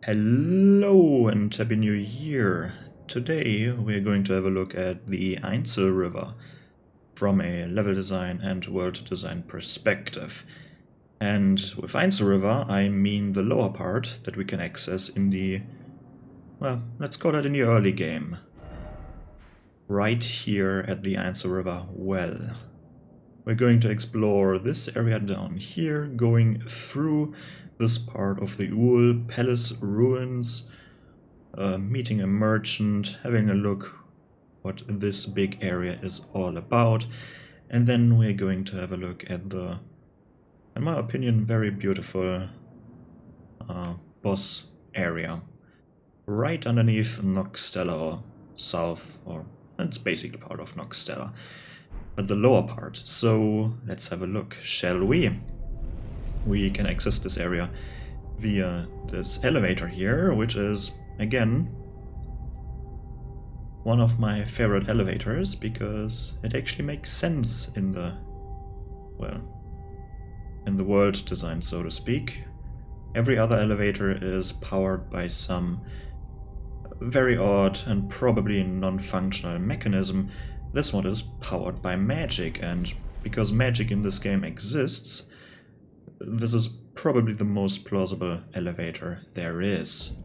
Hello and Happy New Year! Today we're going to have a look at the Ainsel River from a level design and world design perspective. And with Ainsel River I mean the lower part that we can access in the, well, let's call it in the early game. Right here at the Ainsel River well. We're going to explore this area down here, going through this part of the Uhl Palace ruins, meeting a merchant, having a look what this big area is all about, and then we're going to have a look at the, in my opinion, very beautiful boss area. Right underneath Noxtella, or south, or it's basically part of Noxtella. But the lower part. So let's have a look, shall we? We can access this area via this elevator here, which is, again, one of my favorite elevators because it actually makes sense in the, well, in the world design, so to speak. Every other elevator is powered by some very odd and probably non-functional mechanism. This one is powered by magic, and because magic in this game exists, this is probably the most plausible elevator there is.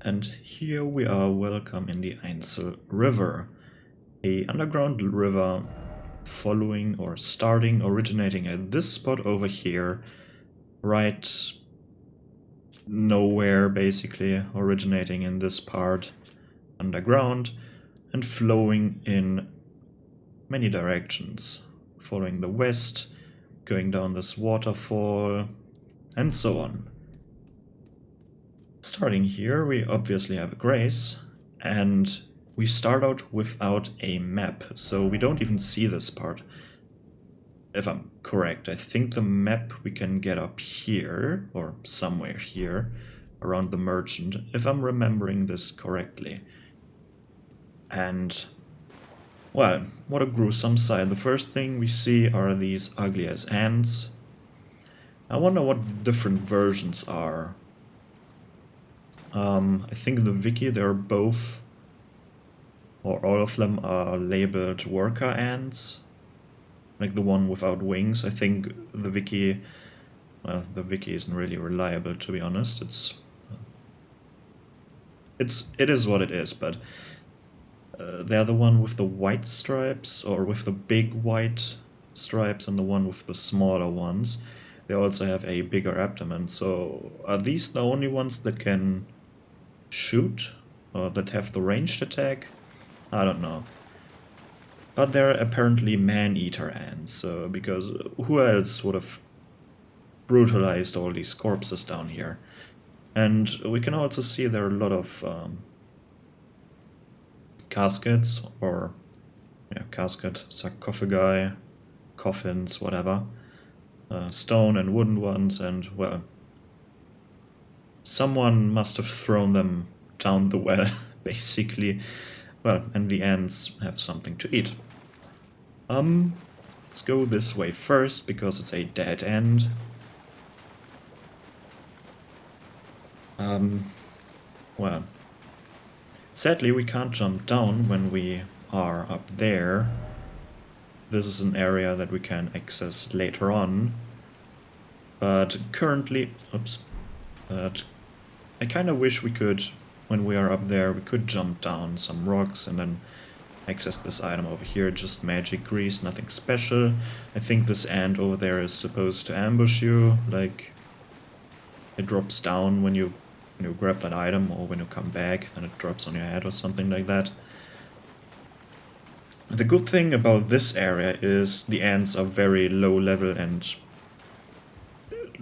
And here we are, welcome in the Ainsel River, a underground river following or originating at this spot over here, right nowhere basically, originating in this part underground and flowing in many directions, following the west, going down this waterfall, and so on. Starting here, we obviously have a grace, and we start out without a map, so we don't even see this part. If I'm correct, I think the map we can get up here, or somewhere here, around the merchant, if I'm remembering this correctly. And, well, what a gruesome sight. The first thing we see are these ugly as ants. I wonder what the different versions are. I think in the wiki they're both, or all of them are labeled worker ants. Like the one without wings. I think the wiki, well, the wiki isn't really reliable, to be honest. It is what it is, but they're the one with the white stripes, or with the big white stripes, and the one with the smaller ones. They also have a bigger abdomen, so are these the only ones that can shoot? Or that have the ranged attack? I don't know. But they're apparently man-eater ants, because who else would have brutalized all these corpses down here? And we can also see there are a lot of caskets, or casket, sarcophagi, coffins, whatever. Stone and wooden ones, and, well, someone must have thrown them down the well, basically. Well, and the ants have something to eat. Let's go this way first, because it's a dead end. Well, sadly we can't jump down when we are up there. This is an area that we can access later on. But currently, but I kind of wish we could, when we are up there, we could jump down some rocks and then access this item over here. Just magic grease, nothing special. I think this ant over there is supposed to ambush you, like it drops down when you grab that item, or when you come back, then it drops on your head or something like that. The good thing about this area is the ants are very low level and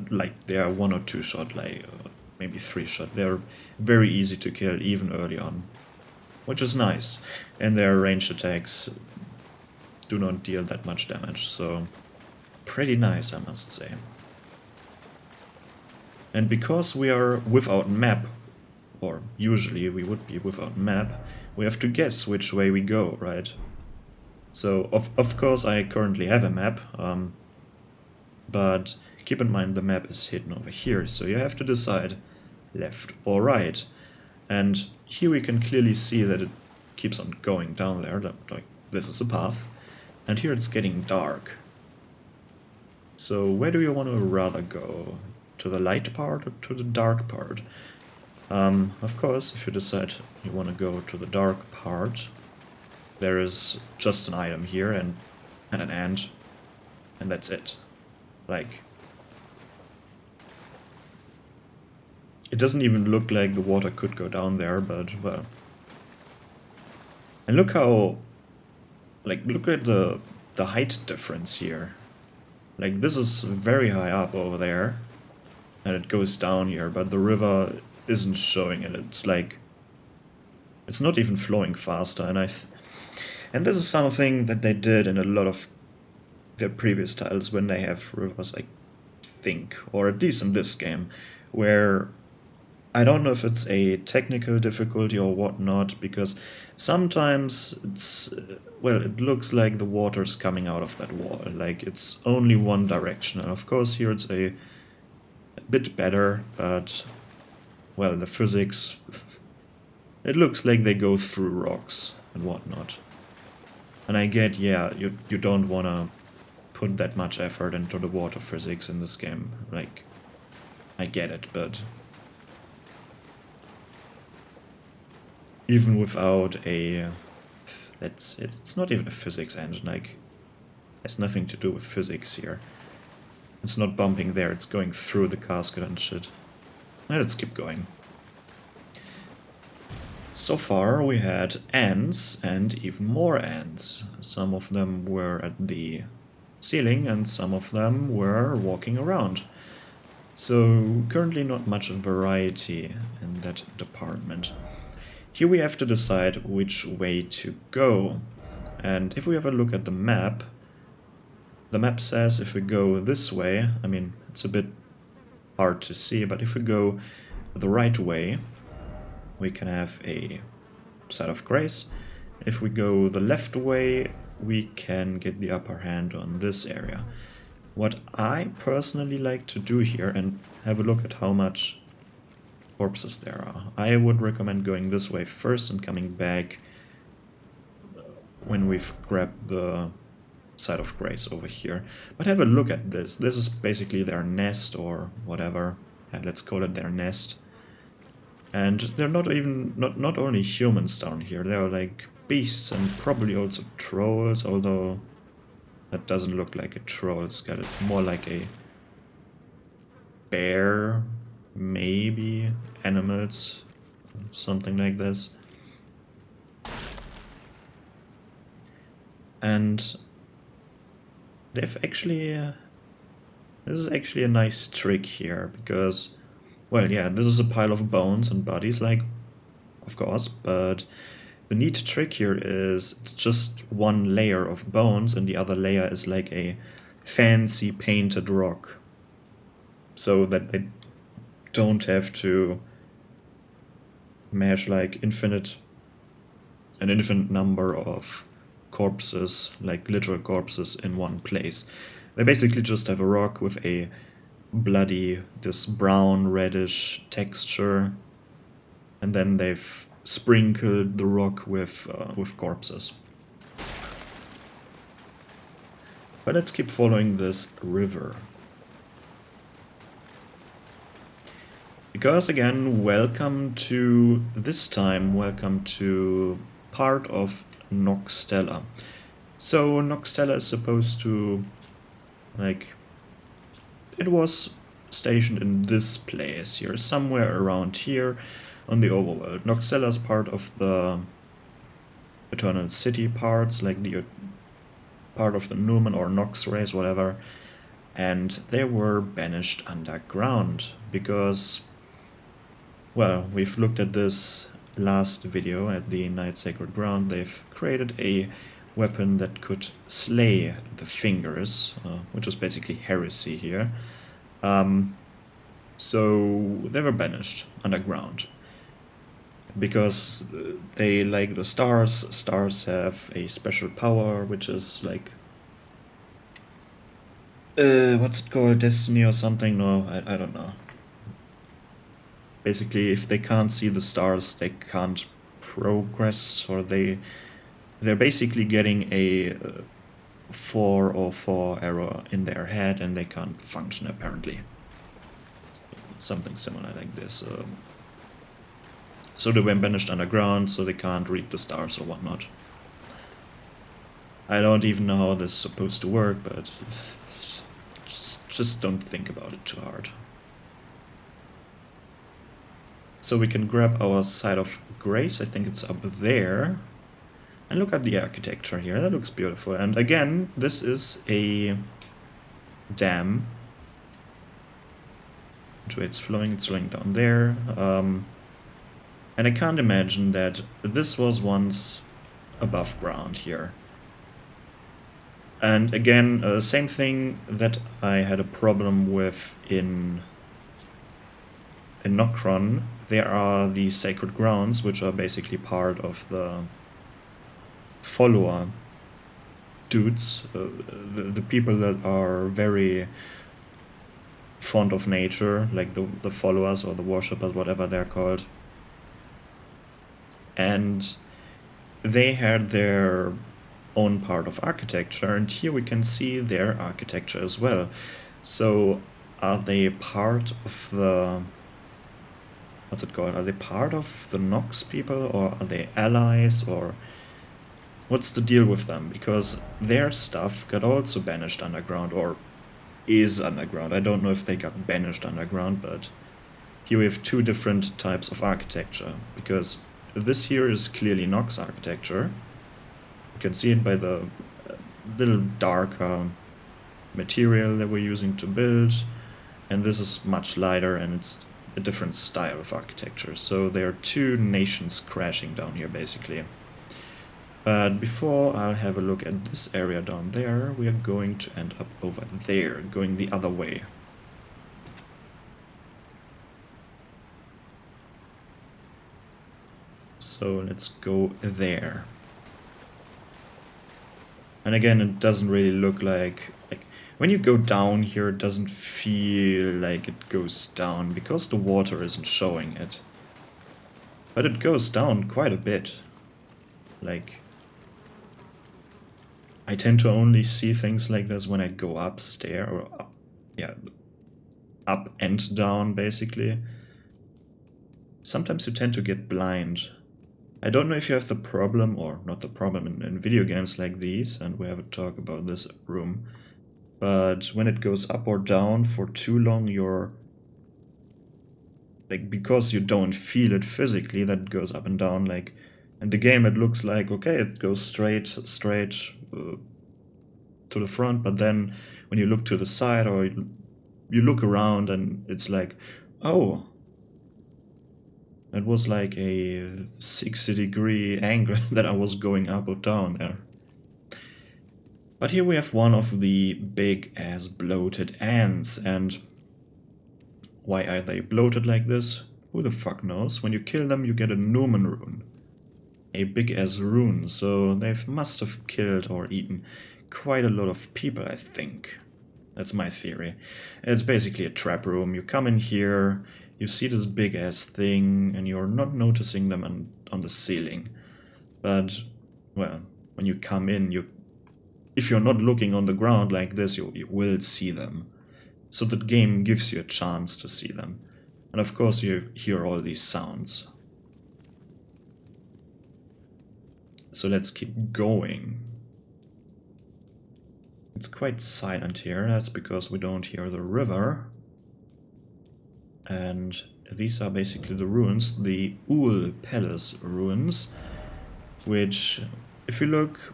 like they are 1 or 2 shot, like maybe 3 shot. They're very easy to kill even early on, which is nice, and their ranged attacks do not deal that much damage, so pretty nice, I must say. And because we are without map, or usually we would be without map, we have to guess which way we go, right? So of course I currently have a map, but keep in mind the map is hidden over here, so you have to decide left or right. And here we can clearly see that it keeps on going down there, like this is a path. And here it's getting dark. So where do you want to rather go? To the light part or to the dark part? Of course, if you decide you want to go to the dark part, there is just an item here and an ant, and that's it. Like, it doesn't even look like the water could go down there, but well. And look how, like, look at the height difference here. Like, this is very high up over there, and it goes down here, but the river isn't showing it. It's like, it's not even flowing faster, and this is something that they did in a lot of their previous titles when they have rivers, I think, or at least in this game, where I don't know if it's a technical difficulty or whatnot, because sometimes it's, well, it looks like the water's coming out of that wall, like it's only one direction. And of course here it's a bit better, but, well, the physics, it looks like they go through rocks and whatnot. And I get, yeah, you don't want to put that much effort into the water physics in this game, like, I get it, but even without a, it's not even a physics engine, like, it has nothing to do with physics here. It's not bumping there, it's going through the casket and shit. Now let's keep going. So far we had ants and even more ants. Some of them were at the ceiling and some of them were walking around. So currently not much variety in that department. Here we have to decide which way to go. And if we have a look at the map says if we go this way, I mean, it's a bit hard to see, but if we go the right way, we can have a site of grace. If we go the left way, we can get the upper hand on this area. What I personally like to do here, and have a look at how much corpses there are, I would recommend going this way first and coming back when we've grabbed the site of grace over here. But have a look at this. This is basically their nest or whatever. Yeah, let's call it their nest. And they're not only humans down here, they are like beasts and probably also trolls, although that doesn't look like a troll skeleton, more like a bear, maybe, animals, something like this. And they've actually, this is actually a nice trick here, because, well, yeah, this is a pile of bones and bodies, like, of course, but the neat trick here is it's just one layer of bones and the other layer is like a fancy painted rock, so that they don't have to mash like an infinite number of corpses, like literal corpses, in one place. They basically just have a rock with a bloody, this brown reddish texture, and then they've sprinkled the rock with corpses. But let's keep following this river. Because again, welcome to part of Noxtella. So Noxtella is supposed to, like, it was stationed in this place here, somewhere around here on the overworld. Noxtella is part of the Eternal City parts, like the part of the Numen or Nox race, whatever, and they were banished underground because, well, we've looked at this last video at the Night Sacred Ground. They've created a weapon that could slay the fingers, which is basically heresy here. So they were banished underground because they like the stars. Stars have a special power, which is like what's it called? Destiny or something? No, I don't know. Basically, if they can't see the stars, they can't progress, or they're basically getting a 404 error in their head and they can't function apparently. Something similar like this. So they were banished underground, so they can't read the stars or whatnot. I don't even know how this is supposed to work, but just don't think about it too hard. So we can grab our site of grace, I think it's up there. And look at the architecture here, that looks beautiful. And again, this is a dam. It's flowing down there. And I can't imagine that this was once above ground here. And again, same thing that I had a problem with in Nokron. There are the sacred grounds, which are basically part of the follower dudes, the people that are very fond of nature, like the followers or the worshippers, whatever they're called. And they had their own part of architecture, and here we can see their architecture as well. So are they part of the... what's it called? Are they part of the Nox people, or are they allies, or what's the deal with them? Because their stuff got also banished underground, or is underground. I don't know if they got banished underground, but here we have two different types of architecture, because this here is clearly Nox architecture. You can see it by the little darker material that we're using to build, and this is much lighter and it's a different style of architecture. So there are two nations crashing down here basically. But before I'll have a look at this area down there, we are going to end up over there, going the other way. So let's go there. And again, it doesn't really look like when you go down here, it doesn't feel like it goes down because the water isn't showing it. But it goes down quite a bit. Like, I tend to only see things like this when I go upstairs, or up, yeah, up and down basically. Sometimes you tend to get blind. I don't know if you have the problem, or not the problem in video games like these, and we have a talk about this room, but when it goes up or down for too long, you're like, because you don't feel it physically, that it goes up and down, like in the game it looks like, okay, it goes straight to the front, but then when you look to the side or you look around and it's like, oh, it was like a 60-degree angle that I was going up or down there. But here we have one of the big-ass bloated ants, and why are they bloated like this? Who the fuck knows? When you kill them, you get a Numen rune. A big-ass rune, so they must have killed or eaten quite a lot of people, I think. That's my theory. It's basically a trap room. You come in here, you see this big-ass thing, and you're not noticing them on the ceiling. But, well, when you come in, if you're not looking on the ground like this, you will see them. So the game gives you a chance to see them. And of course you hear all these sounds. So let's keep going. It's quite silent here, that's because we don't hear the river. And these are basically the ruins, the Ul Palace ruins, which, if you look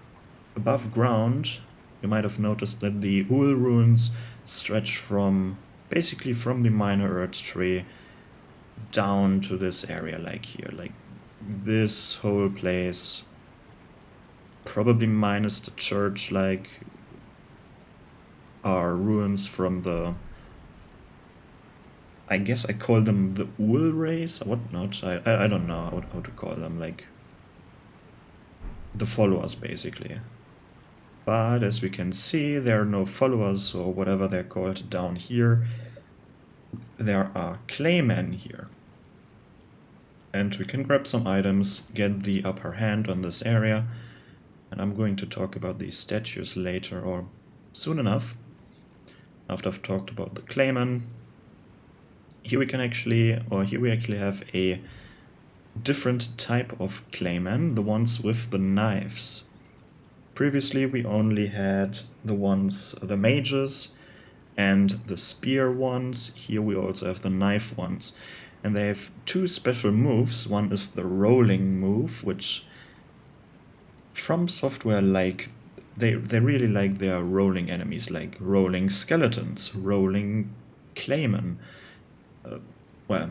above ground, you might have noticed that the Ul ruins stretch from, basically from the minor earth tree down to this area, like here, like this whole place, probably minus the church, like, are ruins from the, I guess I call them the Ul race or whatnot. I don't know how to call them, like the followers basically. But as we can see, there are no followers or whatever they're called down here. There are claymen here. And we can grab some items, get the upper hand on this area. And I'm going to talk about these statues later or soon enough. After I've talked about the claymen. Here we actually have a different type of claymen, the ones with the knives. Previously we only had the mages and the spear ones. Here we also have the knife ones. And they have two special moves. One is the rolling move, which From Software they really like their rolling enemies, like rolling skeletons, rolling claymen. Well,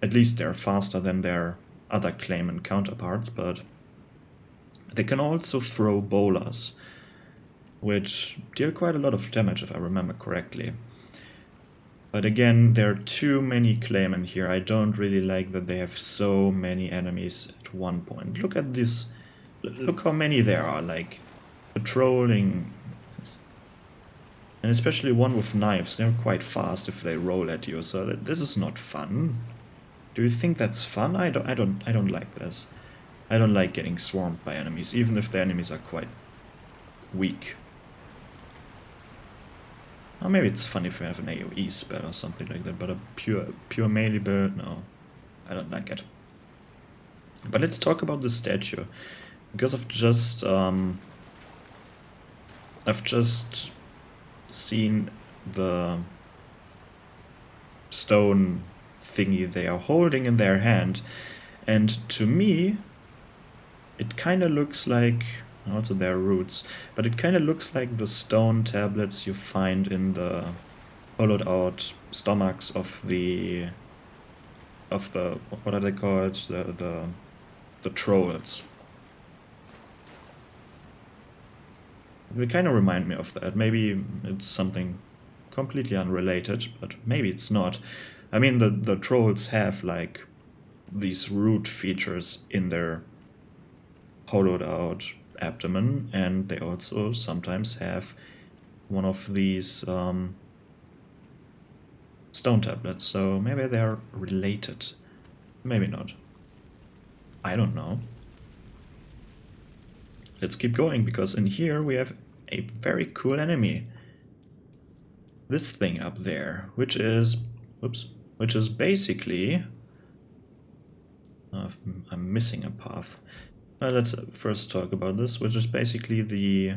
at least they're faster than their other clayman counterparts, but they can also throw bowlers, which deal quite a lot of damage if I remember correctly. But again, there are too many claymen here. I don't really like that they have so many enemies at one point. Look at this. Look how many there are, like, patrolling. And especially one with knives. They're quite fast if they roll at you, so this is not fun. Do you think that's fun? I don't like this. I don't like getting swarmed by enemies, even if the enemies are quite weak. Or maybe it's fun if you have an AoE spell or something like that, but a pure melee build, no. I don't like it. But let's talk about the statue. Because I've just seen the stone thingy they are holding in their hand, and to me it kind of looks like, also their roots, but it kind of looks like the stone tablets you find in the hollowed out stomachs of the what are they called, the trolls. They kind of remind me of that. Maybe it's something completely unrelated, but maybe it's not. I mean, the trolls have, like, these root features in their hollowed out abdomen, and they also sometimes have one of these stone tablets, so maybe they're related. Maybe not. I don't know. Let's keep going, because in here we have a very cool enemy. This thing up there, which is basically... I'm missing a path. Let's first talk about this, which is basically the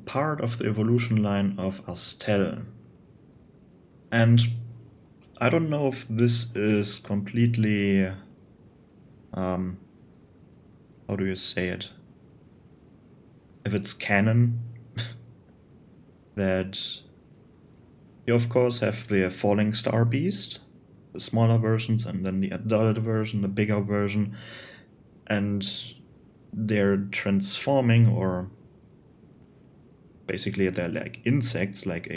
part of the evolution line of Astel. And I don't know if this is completely... how do you say it? If it's canon, that you of course have the Falling Star Beast, the smaller versions, and then the adult version, the bigger version, and they're transforming, or basically they're like insects, like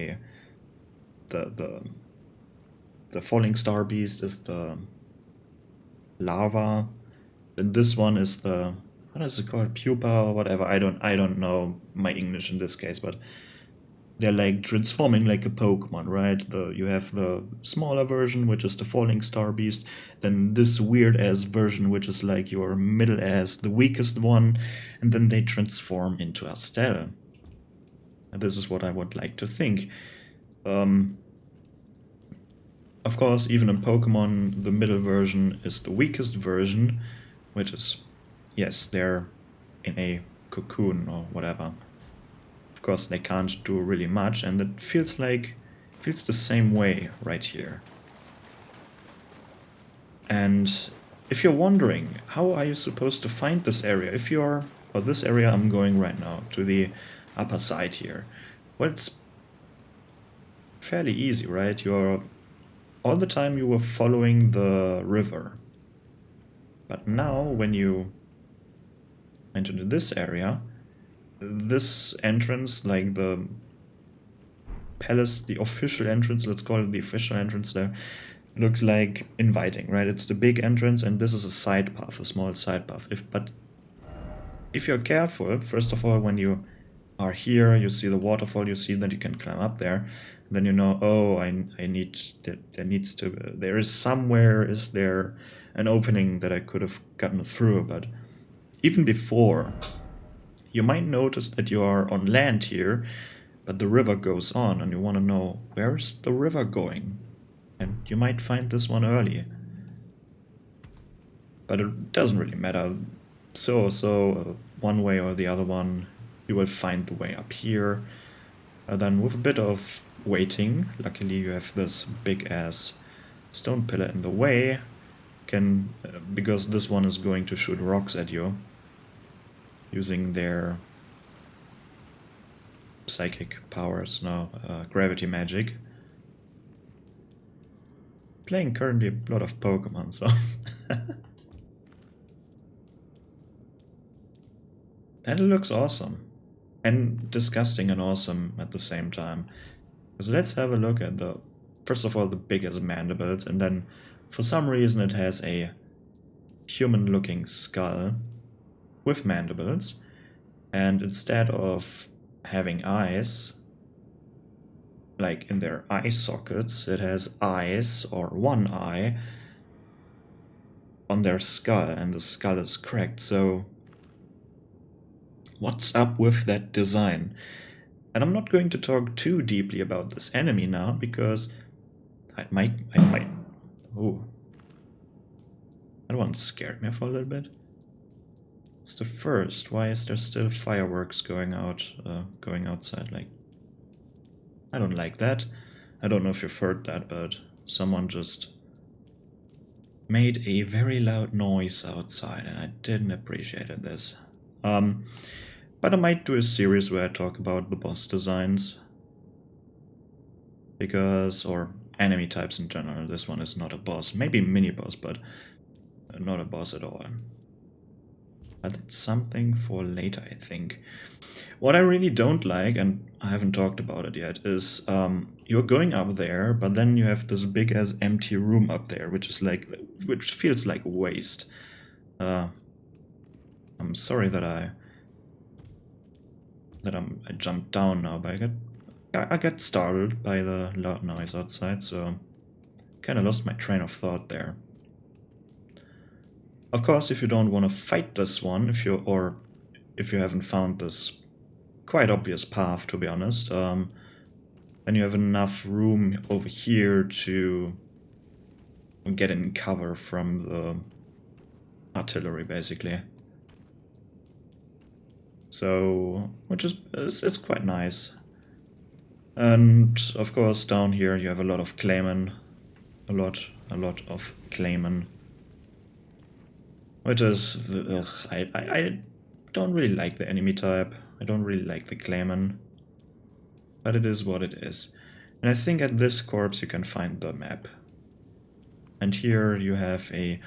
the Falling Star Beast is the larva, and this one is the, what is it called, pupa or whatever. I don't know my English in this case, but they're like transforming like a Pokemon, right? You have the smaller version, which is the Falling Star Beast, then this weird ass version, which is like your middle ass, the weakest one, and then they transform into Astel. And this is what I would like to think. Of course, even in Pokemon, the middle version is the weakest version, which is, yes, they're in a cocoon or whatever. Of course, they can't do really much, and it feels the same way right here. And if you're wondering, how are you supposed to find this area? This area I'm going right now, to the upper side here. Well, it's fairly easy, right? All the time you were following the river. But now, when you enter this area, this entrance, like the palace, the official entrance, let's call it the official entrance there, looks like inviting, right? It's the big entrance, and this is a side path, a small side path. if you're careful, first of all, when you are here, you see the waterfall, you see that you can climb up there, then you know, oh, I need, there is somewhere, is there an opening that I could have gotten through, but even before, you might notice that you are on land here, but the river goes on, and you want to know, where's the river going? And you might find this one early. But it doesn't really matter. So one way or the other one, you will find the way up here. And then with a bit of waiting, luckily you have this big ass stone pillar in the way, because this one is going to shoot rocks at you using their psychic powers now, gravity magic. Playing currently a lot of Pokemon, so and it looks awesome. And disgusting and awesome at the same time. So let's have a look at the, first of all, the biggest mandibles, and then for some reason it has a human-looking skull with mandibles, and instead of having eyes, like in their eye sockets, it has eyes, or one eye, on their skull, and the skull is cracked, so what's up with that design? And I'm not going to talk too deeply about this enemy now, because I might, oh, that one scared me for a little bit. It's the first, why is there still fireworks going outside, like, I don't like that. I don't know if you've heard that, but someone just made a very loud noise outside, and I didn't appreciate this. But I might do a series where I talk about the boss designs. Because, or enemy types in general, this one is not a boss. Maybe mini boss, but not a boss at all. But it's something for later, I think. What I really don't like, and I haven't talked about it yet, is you're going up there, but then you have this big as empty room up there, which feels like waste. I'm sorry that I jumped down now, but I got startled by the loud noise outside, so kind of lost my train of thought there. Of course, if you don't want to fight this one, if you haven't found this quite obvious path, to be honest, and you have enough room over here to get in cover from the artillery, basically. So, which is it's quite nice. And of course, down here you have a lot of Clayman, a lot of Clayman. Which is, I don't really like the enemy type. I don't really like the Clayman. But it is what it is. And I think at this corpse you can find the map. And here you have a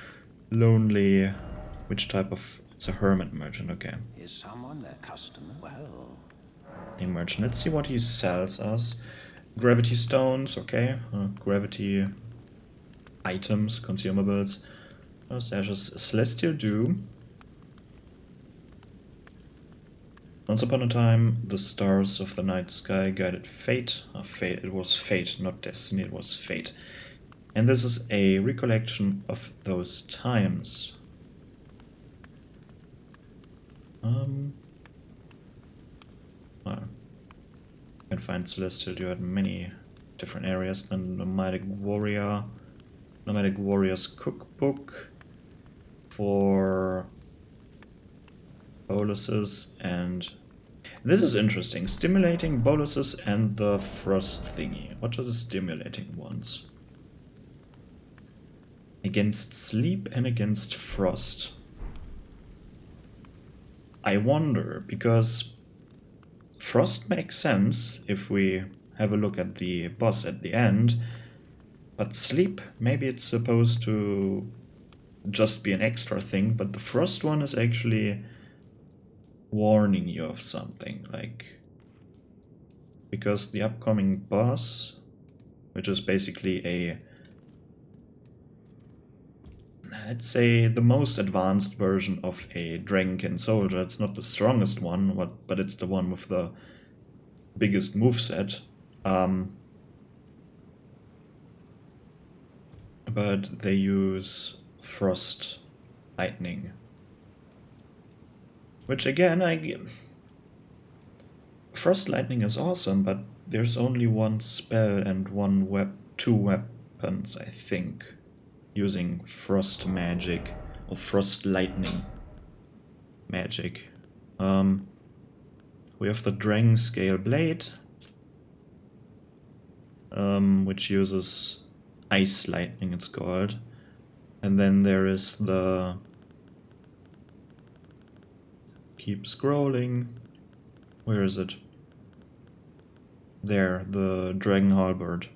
lonely, which type of, it's a hermit merchant, okay. Is someone their customer? Well, A merchant. Let's see what he sells us. Gravity stones, okay. Gravity items, consumables. Stashes, Celestial Dew. Once upon a time, the stars of the night sky guided fate. Fate. It was fate, not destiny, it was fate. And this is a recollection of those times. Well, you can find Celestial Dew at many different areas. The Nomadic Warrior's Cookbook for boluses, and this is interesting. Stimulating boluses and the frost thingy. What are the stimulating ones? Against sleep and against frost. I wonder, because frost makes sense if we have a look at the boss at the end, but sleep, maybe it's supposed to just be an extra thing, but the frost one is actually warning you of something, like, because the upcoming boss, which is basically a, let's say, the most advanced version of a Dragonkin soldier. It's not the strongest one, but it's the one with the biggest moveset. But they use Frost Lightning. Which again, Frost Lightning is awesome, but there's only one spell and two weapons, I think, using Frost Magic or Frost Lightning Magic. We have the Dragon Scale Blade, which uses Ice Lightning, it's called. And then there is the... Keep scrolling. Where is it? There, the Dragon Halberd.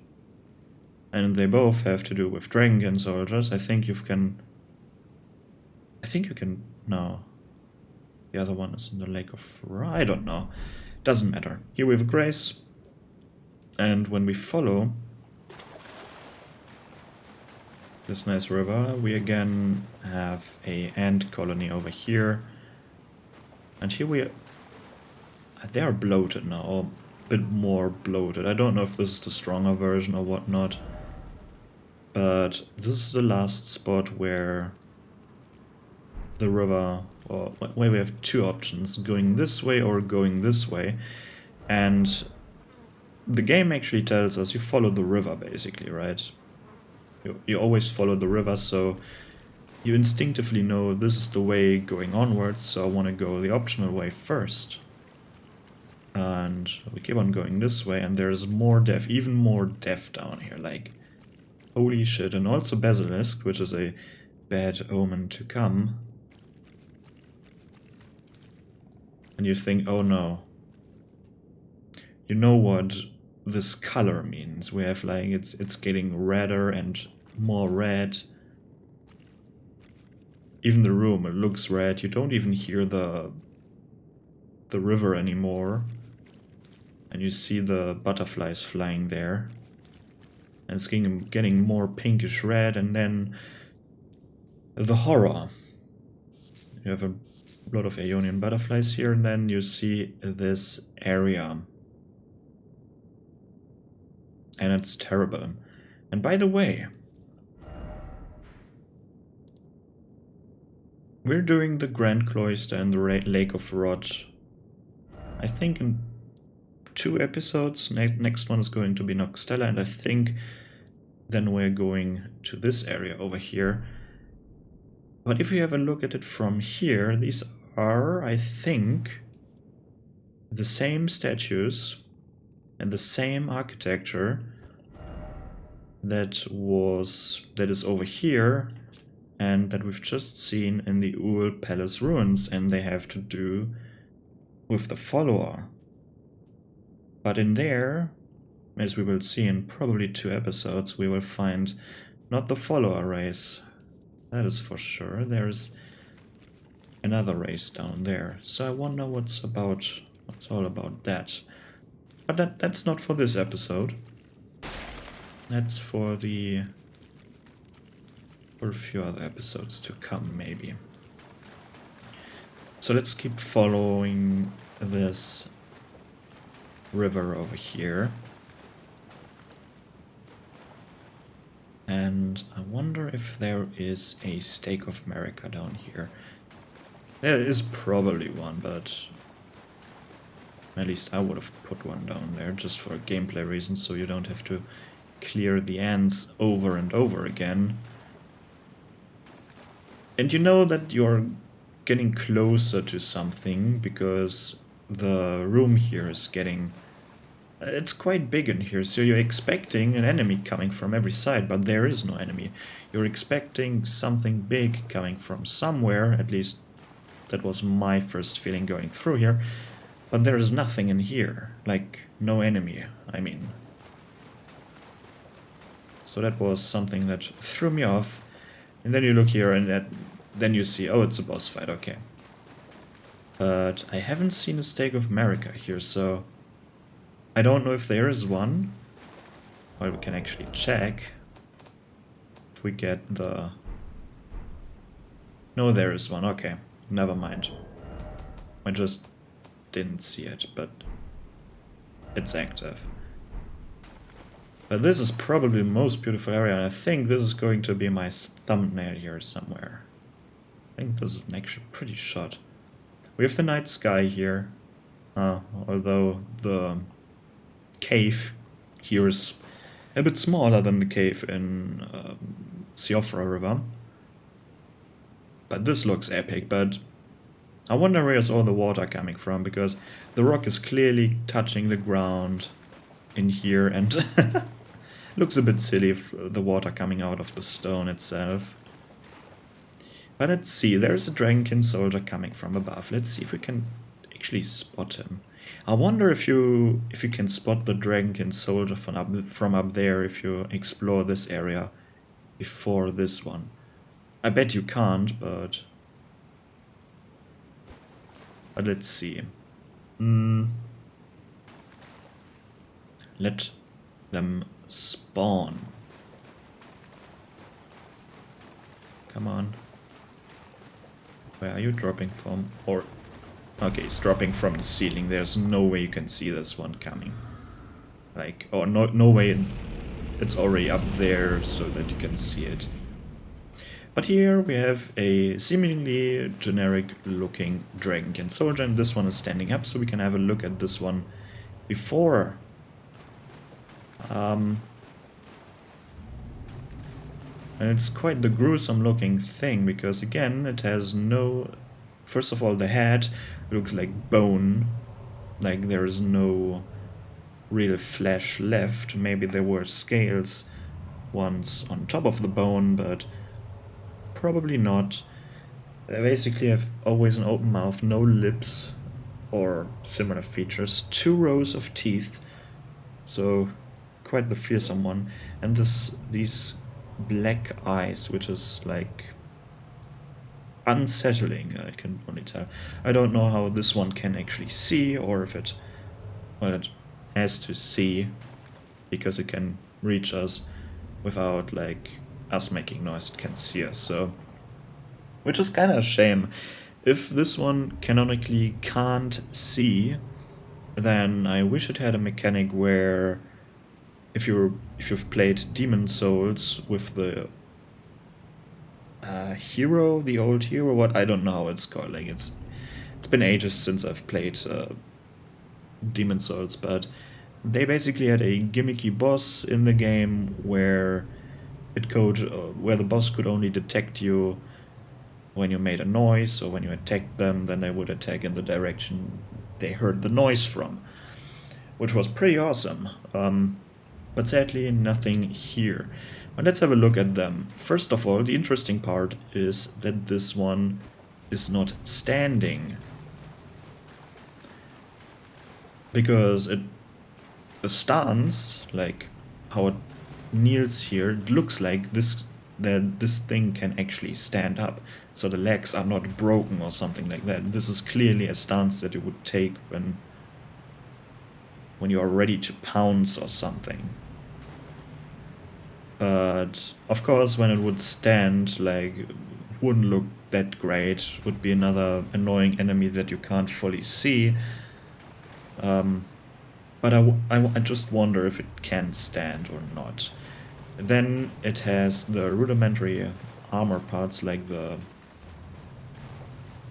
And they both have to do with Dragonkin soldiers. I think you can... No. The other one is in the Lake of I don't know. Doesn't matter. Here we have Grace. And when we follow this nice river, we again have a ant colony over here. And here they are bloated now, or a bit more bloated. I don't know if this is the stronger version or whatnot. But this is the last spot where the river, or where we have two options, going this way or going this way. And the game actually tells us you follow the river, basically, right? You always follow the river, so you instinctively know this is the way going onwards, so I want to go the optional way first. And we keep on going this way, and there's more death, even more death down here, like, holy shit. And also Basilisk, which is a bad omen to come. And you think, oh no. You know what this color means. We have, like, it's getting redder and more red. Even the room, it looks red. You don't even hear the river anymore. And you see the butterflies flying there. And it's getting more pinkish red. And then the horror. You have a lot of Aeonian butterflies here. And then you see this area. And it's terrible. And by the way, we're doing the Grand Cloister and the Lake of Rot, I think, in 2 episodes. Next one is going to be Noxtella, and I think then we're going to this area over here. But if you have a look at it from here, these are, I think, the same statues and the same architecture that is over here and that we've just seen in the Uhl Palace ruins, and they have to do with the follower. But in there, as we will see in probably 2 episodes, we will find not the follower race, that is for sure. There's another race down there, so I wonder what's all about that. But that's not for this episode. That's for a few other episodes to come, maybe. So let's keep following this river over here. And I wonder if there is a Stake of America down here. There is probably one, but at least I would have put one down there just for gameplay reasons, so you don't have to clear the ants over and over again. And you know that you're getting closer to something because the room here is getting... It's quite big in here, so you're expecting an enemy coming from every side, but there is no enemy. You're expecting something big coming from somewhere, at least that was my first feeling going through here, but there is nothing in here, like no enemy, I mean. So that was something that threw me off, and then you look here and then you see, oh, it's a boss fight, okay. But I haven't seen a Stake of America here, so I don't know if there is one. Well, we can actually check if we get the No, there is one. Okay, never mind. I just didn't see it, but it's active. But this is probably the most beautiful area, and I think this is going to be my thumbnail here somewhere. I think this is an actually pretty shot. We have the night sky here, although the cave here is a bit smaller than the cave in Siofra River. But this looks epic, but I wonder where is all the water coming from, because the rock is clearly touching the ground in here, and looks a bit silly if the water coming out of the stone itself. But let's see, there's a Dragonkin soldier coming from above. Let's see if we can actually spot him. I wonder if you can spot the Dragonkin soldier from up there if you explore this area before this one. I bet you can't, but let's see. Let them spawn. Come on. Where are you dropping from? Or okay, it's dropping from the ceiling. There's no way you can see this one coming. Like, or no way it's already up there so that you can see it. But here we have a seemingly generic looking Dragonkin soldier, and this one is standing up, so we can have a look at this one before. And it's quite the gruesome looking thing, because again it has no... First of all, the head looks like bone, like there is no real flesh left. Maybe there were scales once on top of the bone, but probably not. They basically have always an open mouth, no lips or similar features, 2 rows of teeth, so quite the fearsome one, and these black eyes, which is like unsettling, I can only tell. I don't know how this one can actually see, or if it, well, it has to see because it can reach us without like us making noise. It can see us, so, which is kind of a shame. If this one canonically can't see, then I wish it had a mechanic where if you've played Demon Souls with the hero, the old hero, what, I don't know how it's called. Like it's been ages since I've played Demon Souls, but they basically had a gimmicky boss in the game where where the boss could only detect you when you made a noise, or when you attacked them, then they would attack in the direction they heard the noise from, which was pretty awesome. But sadly nothing here. But let's have a look at them. First of all, the interesting part is that this one is not standing, because the stance, like how it kneels here, it looks like this thing can actually stand up, so the legs are not broken or something like that. This is clearly a stance that you would take when you are ready to pounce or something. But of course, when it would stand, like, it wouldn't look that great. It would be another annoying enemy that you can't fully see. But I just wonder if it can stand or not. Then it has the rudimentary armor parts, like the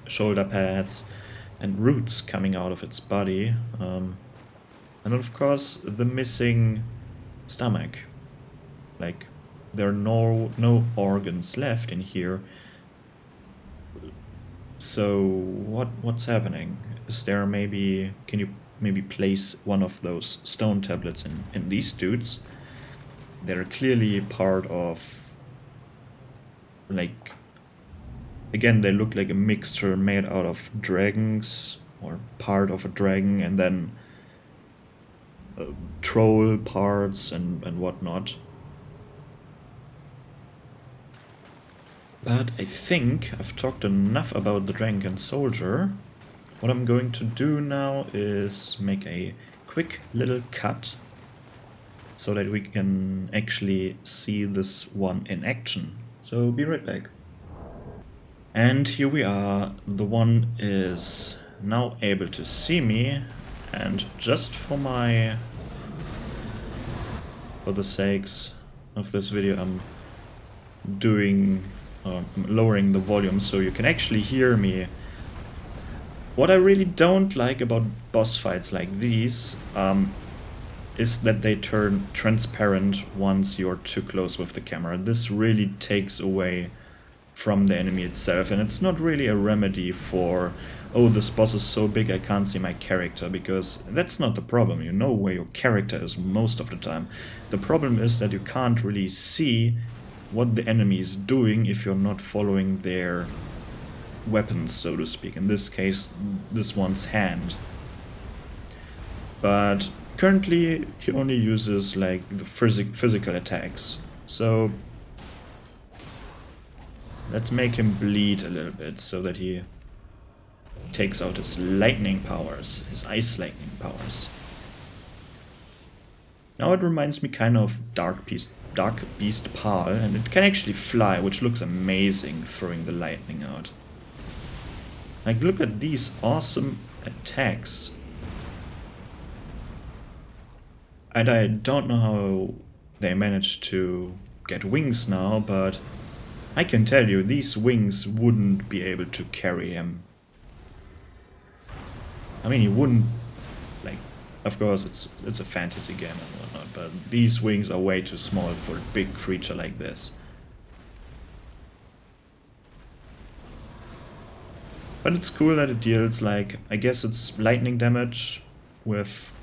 shoulder pads and roots coming out of its body. And of course, the missing stomach. Like, there are no organs left in here. So what's happening? Is there maybe, can you maybe place one of those stone tablets in these dudes? They're clearly part of, like, again, they look like a mixture made out of dragons, or part of a dragon, and then troll parts and whatnot. But I think I've talked enough about the Dragonkin soldier. What I'm going to do now is make a quick little cut so that we can actually see this one in action. So be right back. And here we are. The one is now able to see me, and just for the sakes of this video, I'm lowering the volume so you can actually hear me. What I really don't like about boss fights like these is that they turn transparent once you're too close with the camera. This really takes away from the enemy itself, and it's not really a remedy for, oh, this boss is so big I can't see my character, because that's not the problem. You know where your character is most of the time. The problem is that you can't really see what the enemy is doing if you're not following their weapons, so to speak. In this case, this one's hand. But currently he only uses like the physical attacks, so let's make him bleed a little bit so that he takes out his lightning powers, his ice lightning powers. Now it reminds me kind of Dark Beast Pal, and it can actually fly, which looks amazing throwing the lightning out. Like, look at these awesome attacks. And I don't know how they managed to get wings now, but I can tell you, these wings wouldn't be able to carry him. I mean, he wouldn't, like, of course it's a fantasy game and whatnot, but these wings are way too small for a big creature like this. But it's cool that it deals, like, I guess it's lightning damage with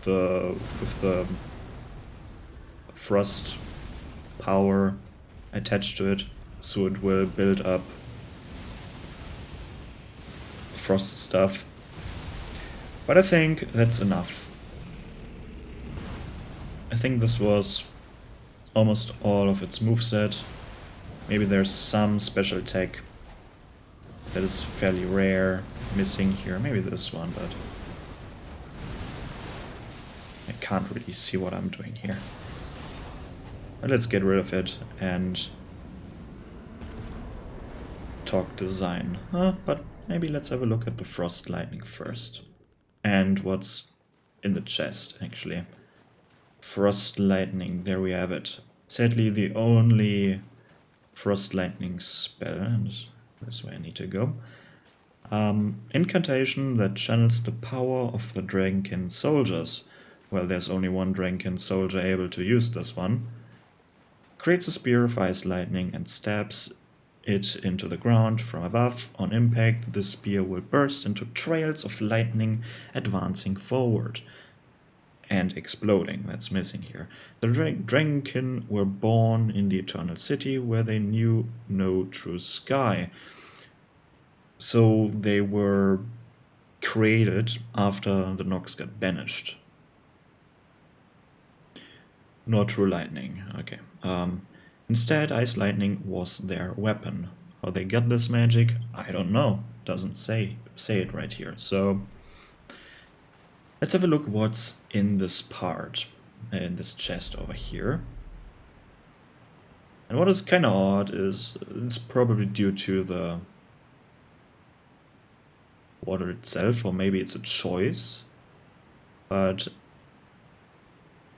the frost power attached to it, so it will build up frost stuff. But I think that's enough. I think this was almost all of its moveset. Maybe there's some special attack that is fairly rare missing here. Maybe this one, but I can't really see what I'm doing here. But let's get rid of it and talk design. But maybe let's have a look at the frost lightning first. And what's in the chest, actually. Frost lightning, there we have it. Sadly, the only frost lightning spell, and this way I need to go. Incantation that channels the power of the Dragonkin soldiers. Well, there's only one Dragonkin soldier able to use this one. Creates a spear of ice lightning and stabs it into the ground from above. On impact, the spear will burst into trails of lightning, advancing forward and exploding. That's missing here. The Dragonkin were born in the Eternal City, where they knew no true sky. So they were created after the Nox got banished. No true lightning, okay. Instead, ice lightning was their weapon. How they got this magic, I don't know. Doesn't say it right here. So let's have a look what's in this part, in this chest over here. And what is kind of odd is it's probably due to the water itself, or maybe it's a choice, but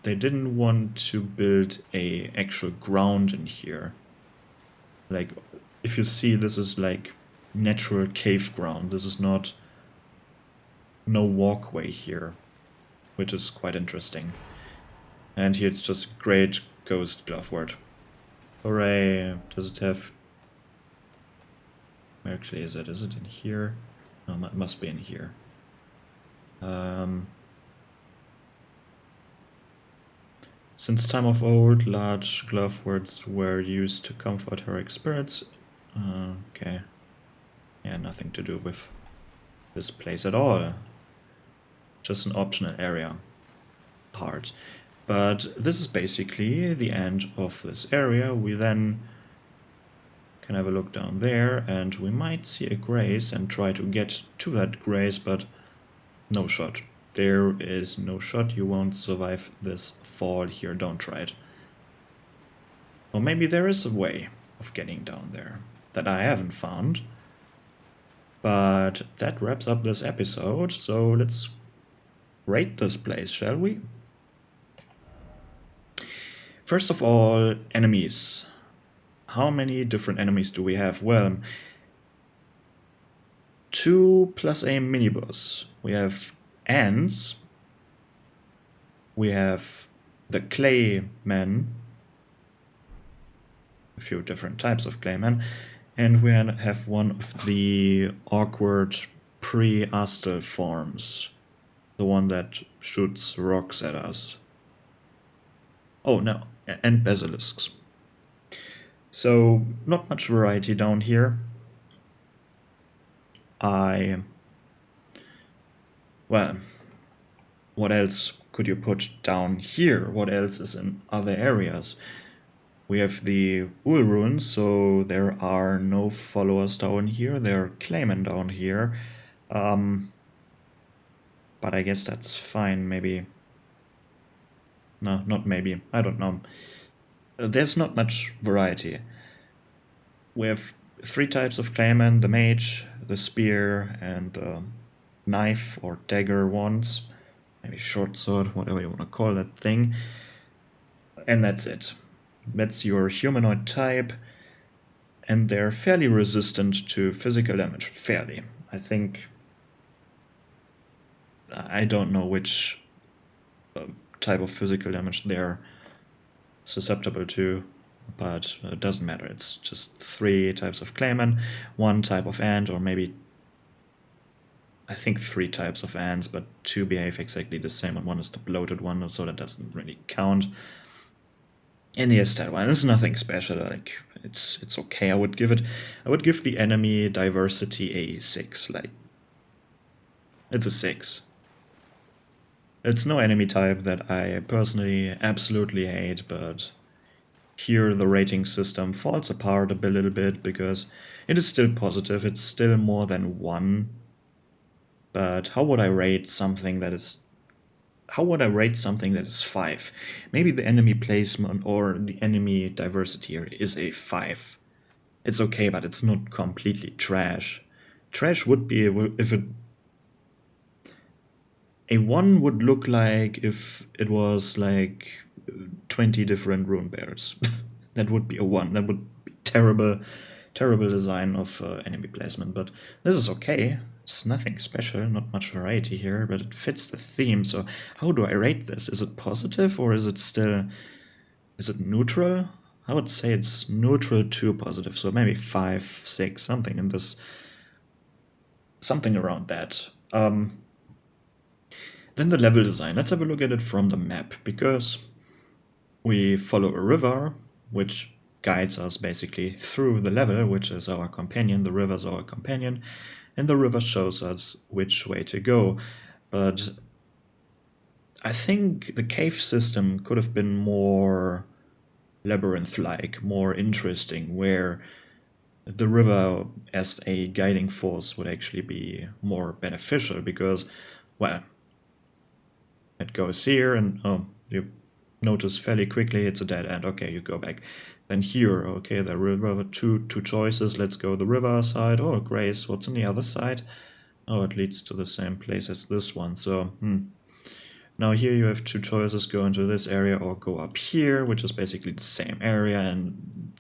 they didn't want to build a actual ground in here. Like, if you see, this is like natural cave ground. This is not no walkway here, which is quite interesting. And here it's just great ghost glovewort. Hooray! Does it have... Where actually is it? Is it in here? No, it must be in here. Since time of old, large gloveworts were used to comfort heroic spirits. Okay. Yeah, nothing to do with this place at all. Just an optional area part. But this is basically the end of this area. We then can have a look down there, and we might see a grace and try to get to that grace, but no shot. There is no shot. You won't survive this fall here. Don't try it. Or maybe there is a way of getting down there. that I haven't found. But that wraps up this episode, so let's rate this place, shall we? First of all, enemies. How many different enemies do we have? Well, 2 plus a mini-boss. We have ants. We have the clay men. A few different types of clay men. And we have one of the awkward pre-Astel forms. The one that shoots rocks at us. Oh no, and basilisks. So, not much variety down here. Well, what else could you put down here? What else is in other areas? We have the Ul ruins, so there are no followers down here. There are claymen down here. But I guess that's fine, maybe. No, not maybe. I don't know. There's not much variety. We have 3 types of claymen: the mage, the spear, and the knife or dagger ones. Maybe short sword, whatever you want to call that thing. And that's it. That's your humanoid type. And they're fairly resistant to physical damage. Fairly. I think... I don't know which type of physical damage they're susceptible to, but it doesn't matter. It's just 3 types of claymen, 1 type of ant, or maybe I think 3 types of ants, but 2 behave exactly the same, and 1 is the bloated one, so that doesn't really count. And yes, that one is nothing special. Like it's okay. I would give the enemy diversity a 6. Like it's a 6. It's no enemy type that I personally absolutely hate, but here the rating system falls apart a little bit because it is still positive, it's still more than 1. But how would I rate something that is 5? Maybe the enemy placement or the enemy diversity here is a 5. It's okay, but it's not completely trash. Trash would be if it... A 1 would look like if it was like 20 different rune bears. That would be a 1. That would be terrible design of enemy placement. But this is okay. It's nothing special, not much variety here, but it fits the theme. So how do I rate this? Is it positive or is it still... Is it neutral? I would say it's neutral to positive. So maybe 5, 6, something in this... Something around that. Then the level design. Let's have a look at it from the map, because we follow a river, which guides us basically through the level, which is our companion. The river is our companion, and the river shows us which way to go. But I think the cave system could have been more labyrinth-like, more interesting, where the river as a guiding force would actually be more beneficial, because, well, it goes here, and you notice fairly quickly it's a dead end. Okay, you go back. Then here, okay, the river, two choices. Let's go the river side. Oh, Grace, what's on the other side? Oh, it leads to the same place as this one. So, now here you have 2 choices: go into this area or go up here, which is basically the same area. And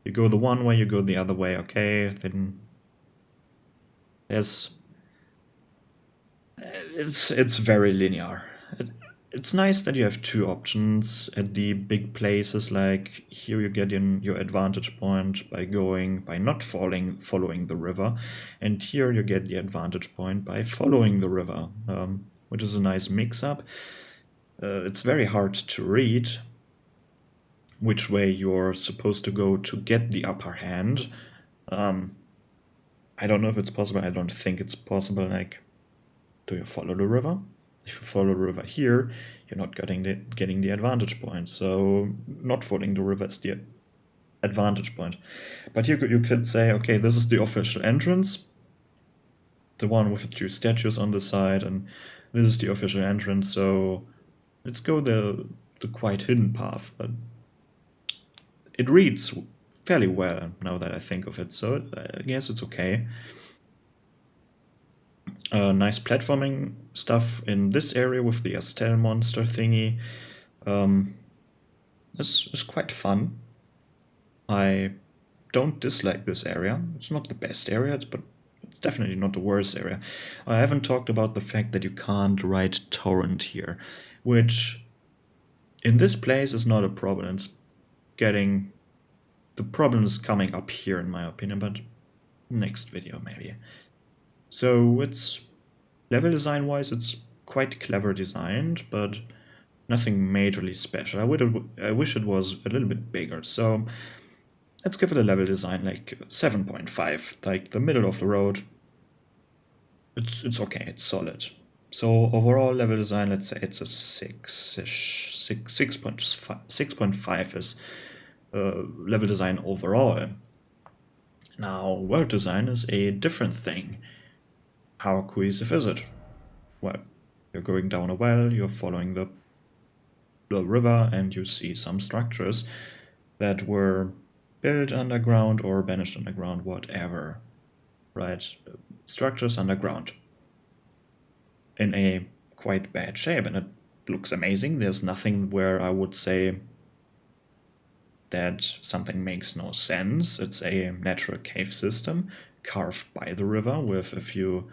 you go the one way, you go the other way. Okay, then there's... It's very linear. It's nice that you have 2 options at the big places. Like here you get in your advantage point by not following the river, and here you get the advantage point by following the river, which is a nice mix-up. It's very hard to read which way you're supposed to go to get the upper hand. I don't know if it's possible. I don't think it's possible. Like, do you follow the river? If you follow the river here, you're not getting the advantage point. So not following the river is the advantage point. But you could say, okay, this is the official entrance, the one with the 2 statues on the side, and this is the official entrance. So let's go the quite hidden path. But it reads fairly well now that I think of it, so I guess it's okay. Nice platforming stuff in this area with the Astel monster thingy. This is quite fun. I don't dislike this area. It's not the best area, but it's definitely not the worst area. I haven't talked about the fact that you can't write torrent here, which in this place is not a problem. It's getting... the problem is coming up here in my opinion, but next video maybe. So it's... level design wise it's quite clever designed, but nothing majorly special. I wish it was a little bit bigger, so let's give it a level design like 7.5, like the middle of the road. It's okay, it's solid. So overall level design, let's say it's a 6-ish, 6.5 is level design overall. Now world design is a different thing. How cohesive is it? Well, you're going down a well, you're following the river, and you see some structures that were built underground or banished underground, whatever. Right? Structures underground. In a quite bad shape, and it looks amazing. There's nothing where I would say that something makes no sense. It's a natural cave system carved by the river with a few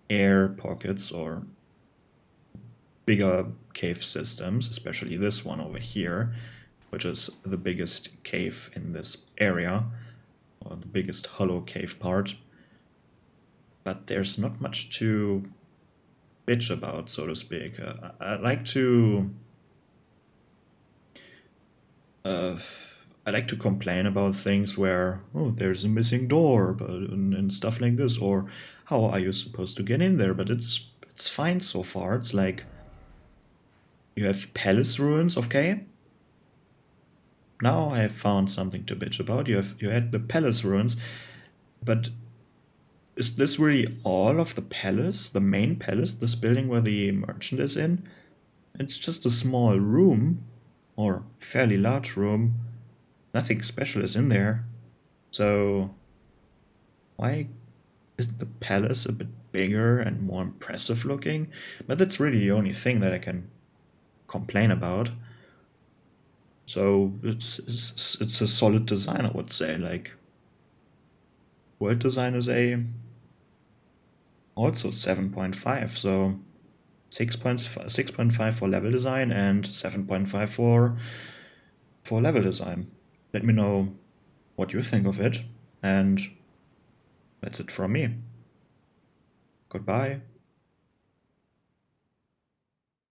air pockets or bigger cave systems, especially this one over here, which is the biggest cave in this area, or the biggest hollow cave part. But there's not much to bitch about, so to speak. I like to complain about things where, oh, there's a missing door, and stuff like this, or how are you supposed to get in there? But it's fine so far. It's like you have palace ruins, okay? Now I have found something to bitch about. You had the palace ruins, but is this really all of the palace, the main palace, this building where the merchant is in? It's just a small room, or fairly large room. Nothing special is in there. So why isn't the palace a bit bigger and more impressive looking? But that's really the only thing that I can complain about. So it's a solid design, I would say. Like, world design is also 7.5, so 6.5 for level design and 7.5 for level design. Let me know what you think of it, and that's it from me. Goodbye.